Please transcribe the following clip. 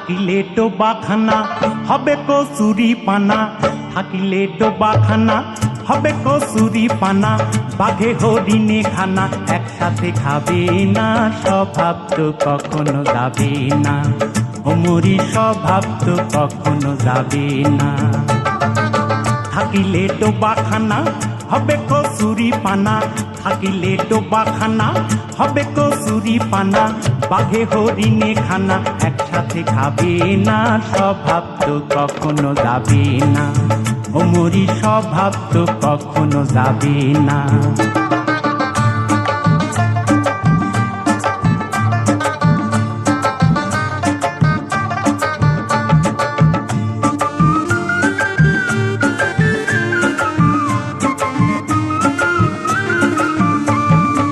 থাকিলে ডোবাখানা হবে কচুরি পানা, থাকিলে ডোবাখানা হবে কচুরি পানা, বাঘে হরিণে খানা একসাথে খাবে না, স্বভাব তো কখনো যাবে না, ওমরি স্বভাব তো কখনো যাবে না। থাকিলে ডোবাখানা হবে কচুরি পানা, থাকিলে ডোবাখানা হবে কচুরি পানা, বাঘে হরিণে খানা একসাথে খাবে না, স্বভাব তো কখনো যাবে না, ওমরি স্বভাব তো কখনো যাবে না।